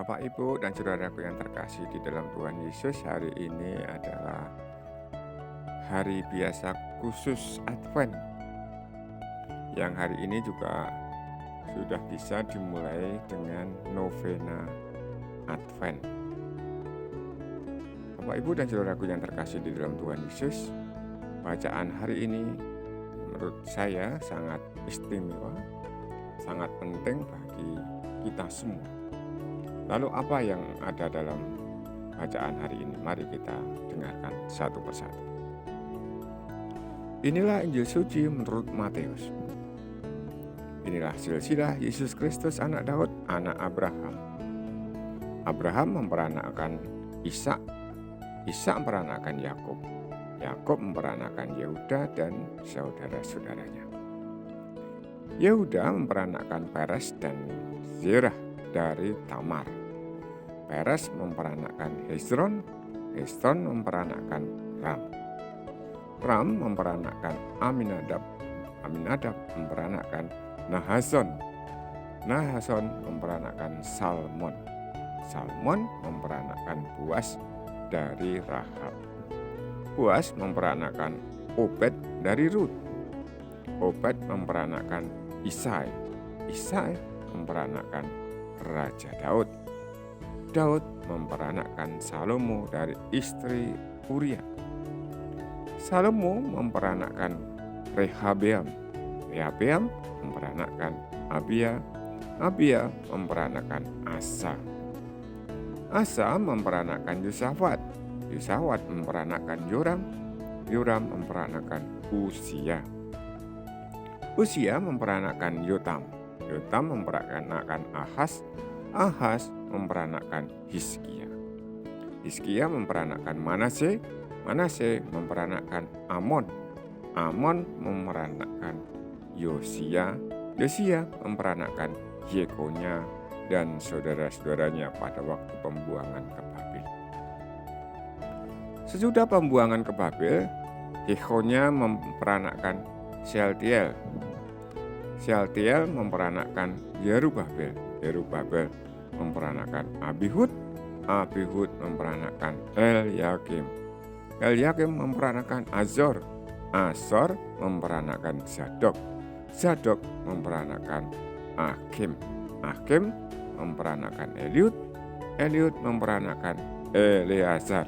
Bapak, Ibu, dan saudaraku yang terkasih di dalam Tuhan Yesus, hari ini adalah hari biasa khusus Advent, yang hari ini juga sudah bisa dimulai dengan novena Advent. Bapak, Ibu, dan saudaraku yang terkasih di dalam Tuhan Yesus, bacaan hari ini menurut saya sangat istimewa, sangat penting bagi kita semua. Lalu apa yang ada dalam bacaan hari ini? Mari kita dengarkan satu persatu. Inilah Injil suci menurut Matius. Inilah silsilah Yesus Kristus anak Daud, anak Abraham. Abraham memperanakkan Ishak, Ishak memperanakkan Yakub, Yakub memperanakkan Yehuda dan saudara-saudaranya. Yehuda memperanakkan Peres dan Zerah dari Tamar. Peres memperanakkan Hezron, Hezron memperanakkan Ram. Ram memperanakkan Aminadab, Aminadab memperanakkan Nahashon, Nahashon memperanakkan Salmon, Salmon memperanakkan Boas dari Rahab. Boas memperanakkan Obed dari Rut. Obed memperanakkan Isai, Isai memperanakkan Raja Daud. Daud memperanakkan Salomo dari istri Uria. Salomo memperanakkan Rehabeam. Rehabeam memperanakkan Abia. Abia memperanakkan Asa. Asa memperanakkan Yosafat. Yosafat memperanakkan Yoram. Yoram memperanakkan Usia. Usia memperanakkan Yotam. Yotam memperanakkan Ahas. Ahas memperanakkan Hizkia. Hizkia memperanakkan Manase. Manase memperanakkan Amon. Amon memperanakkan Yosia. Yosia memperanakkan Yekonya dan saudara-saudaranya pada waktu pembuangan ke Babel. Sesudah pembuangan ke Babel, Yekonya memperanakkan Shealtiel. Shealtiel memperanakkan Yerubabel. Yerubabel memperanakkan Abihud. Abihud memperanakkan Elyakim. Elyakim memperanakkan Azor. Azor memperanakkan Zadok. Zadok memperanakkan Akim. Akim memperanakkan Eliud. Eliud memperanakkan Eleazar.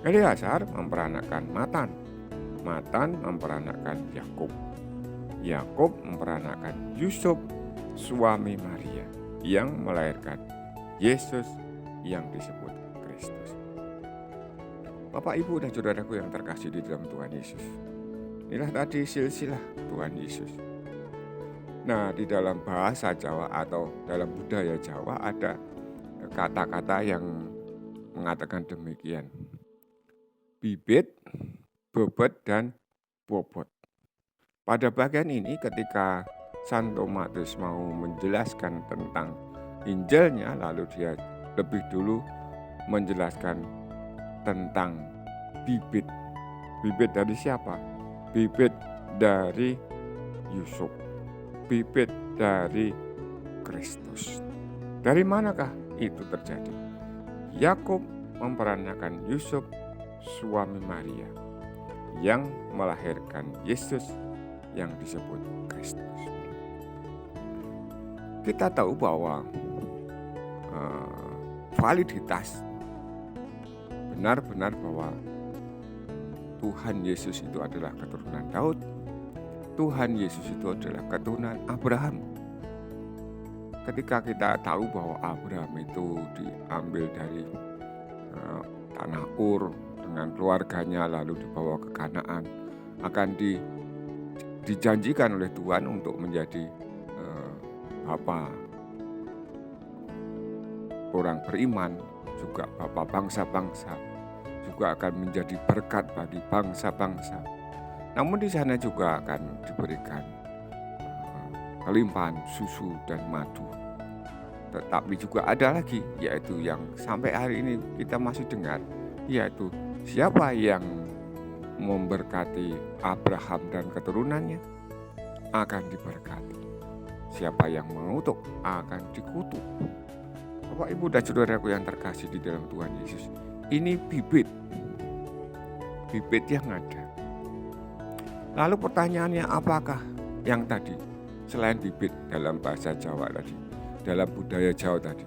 Eleazar memperanakkan Matan. Matan memperanakkan Yakub. Yakub memperanakkan Yusuf, suami Maria, yang melahirkan Yesus yang disebut Kristus. Bapak, Ibu, dan saudaraku yang terkasih di dalam Tuhan Yesus, inilah tadi silsilah Tuhan Yesus. Nah, di dalam bahasa Jawa atau dalam budaya Jawa ada kata-kata yang mengatakan demikian: bibit, bobot, dan bobot. Pada bagian ini ketika Santo Matius mau menjelaskan tentang Injilnya, lalu dia lebih dulu menjelaskan tentang bibit. Bibit dari siapa? Bibit dari Yusuf. Bibit dari Kristus. Dari manakah itu terjadi? Yakub memperanakkan Yusuf, suami Maria, yang melahirkan Yesus yang disebut Kristus. Kita tahu bahwa validitas benar-benar bahwa Tuhan Yesus itu adalah keturunan Daud. Tuhan Yesus itu adalah keturunan Abraham. Ketika kita tahu bahwa Abraham itu diambil dari tanah Ur dengan keluarganya lalu dibawa ke Kanaan, akan dijanjikan oleh Tuhan untuk menjadi bapa orang beriman, juga bapa bangsa-bangsa, juga akan menjadi berkat bagi bangsa-bangsa. Namun di sana juga akan diberikan kelimpahan susu dan madu. Tetapi juga ada lagi, yaitu yang sampai hari ini kita masih dengar, yaitu siapa yang memberkati Abraham dan keturunannya akan diberkati. Siapa yang mengutuk akan dikutuk. Bapak, Ibu, dan saudaraku yang terkasih di dalam Tuhan Yesus, ini bibit yang ada. Lalu pertanyaannya, apakah yang tadi selain bibit dalam bahasa Jawa tadi, dalam budaya Jawa tadi,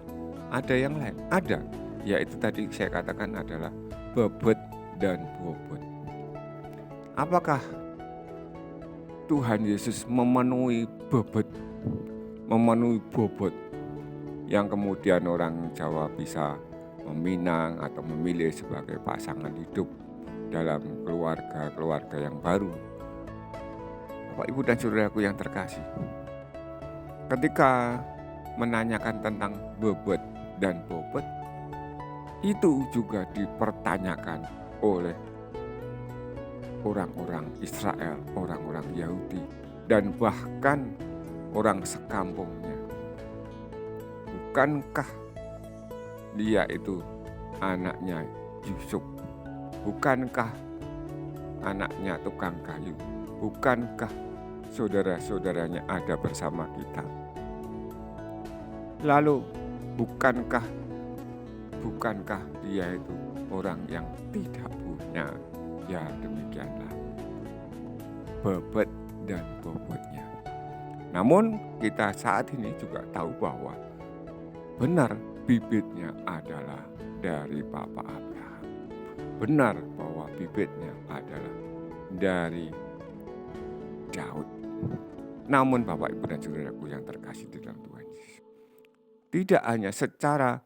ada yang lain? Ada, yaitu tadi saya katakan adalah bobot dan bobot. Apakah Tuhan Yesus memenuhi bobot yang kemudian orang Jawa bisa meminang atau memilih sebagai pasangan hidup dalam keluarga yang baru? Bapak, Ibu, dan saudaraku yang terkasih, ketika menanyakan tentang bobot dan bobot, itu juga dipertanyakan oleh orang-orang Israel, orang-orang Yahudi, dan bahkan orang sekampungnya. Bukankah dia itu anaknya Yusuf? Bukankah anaknya tukang kayu? Bukankah saudara-saudaranya ada bersama kita? Lalu bukankah dia itu orang yang tidak punya? Ya, demikianlah bobot dan bobotnya. Namun kita saat ini juga tahu bahwa benar bibitnya adalah dari Bapak Abraham. Benar bahwa bibitnya adalah dari Daud. Namun Bapak, Ibu, dan saudaraku yang terkasih di dalam Tuhan Yesus, tidak hanya secara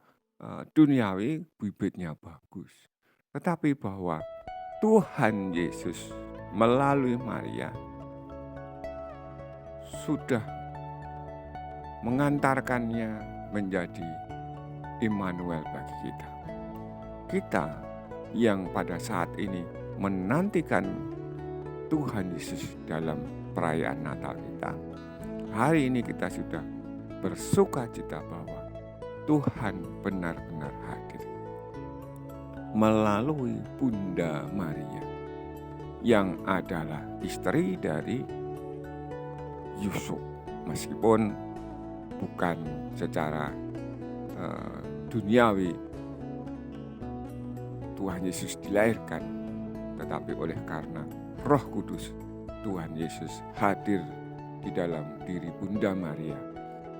duniawi bibitnya bagus, tetapi bahwa Tuhan Yesus melalui Maria sudah mengantarkannya menjadi Immanuel bagi kita. Kita yang pada saat ini menantikan Tuhan Yesus dalam perayaan Natal kita, hari ini kita sudah bersuka cita bahwa Tuhan benar-benar hadir melalui Bunda Maria yang adalah istri dari Yusuf. Meskipun bukan secara duniawi Tuhan Yesus dilahirkan, tetapi oleh karena Roh Kudus Tuhan Yesus hadir di dalam diri Bunda Maria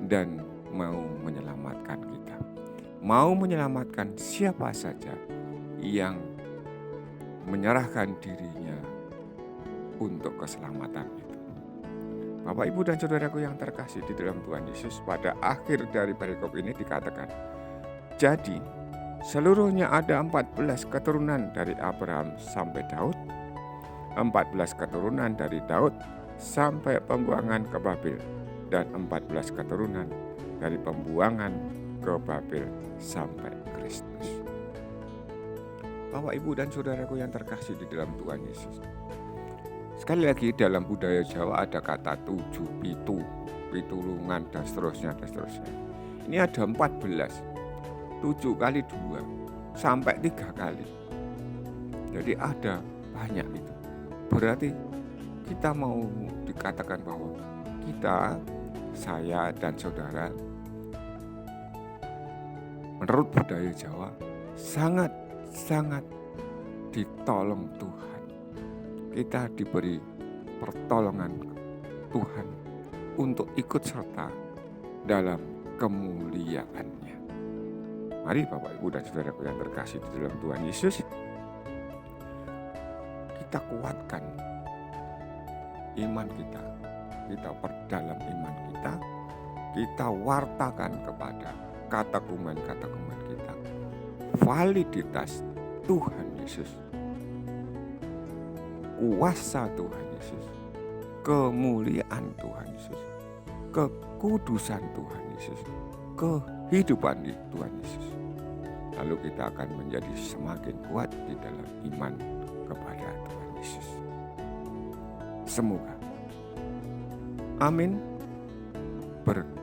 dan mau menyelamatkan kita. Mau menyelamatkan siapa saja yang menyerahkan dirinya untuk keselamatan itu. Bapak, Ibu, dan saudaraku yang terkasih di dalam Tuhan Yesus, pada akhir dari perikop ini dikatakan, jadi seluruhnya ada 14 keturunan dari Abraham sampai Daud, 14 keturunan dari Daud sampai pembuangan ke Babel, dan 14 keturunan dari pembuangan ke Babel sampai Kristus. Bapak, Ibu, dan saudaraku yang terkasih di dalam Tuhan Yesus, sekali lagi dalam budaya Jawa ada kata 7, pitulungan, dan seterusnya. Ini ada 14, 7 kali 2 sampai 3 kali. Jadi ada banyak itu. Berarti kita mau dikatakan bahwa kita, saya dan saudara, menurut budaya Jawa sangat ditolong Tuhan. Kita diberi pertolongan Tuhan untuk ikut serta dalam kemuliaannya. Mari Bapak, Ibu, dan saudaraku yang terkasih di dalam Tuhan Yesus, kita kuatkan iman kita, kita perdalam iman kita wartakan kepada katakuman kita validitas Tuhan Yesus, kuasa Tuhan Yesus, kemuliaan Tuhan Yesus, kekudusan Tuhan Yesus, kehidupan Tuhan Yesus. Lalu kita akan menjadi semakin kuat di dalam iman kepada Tuhan Yesus. Semoga. Amin. Berkati.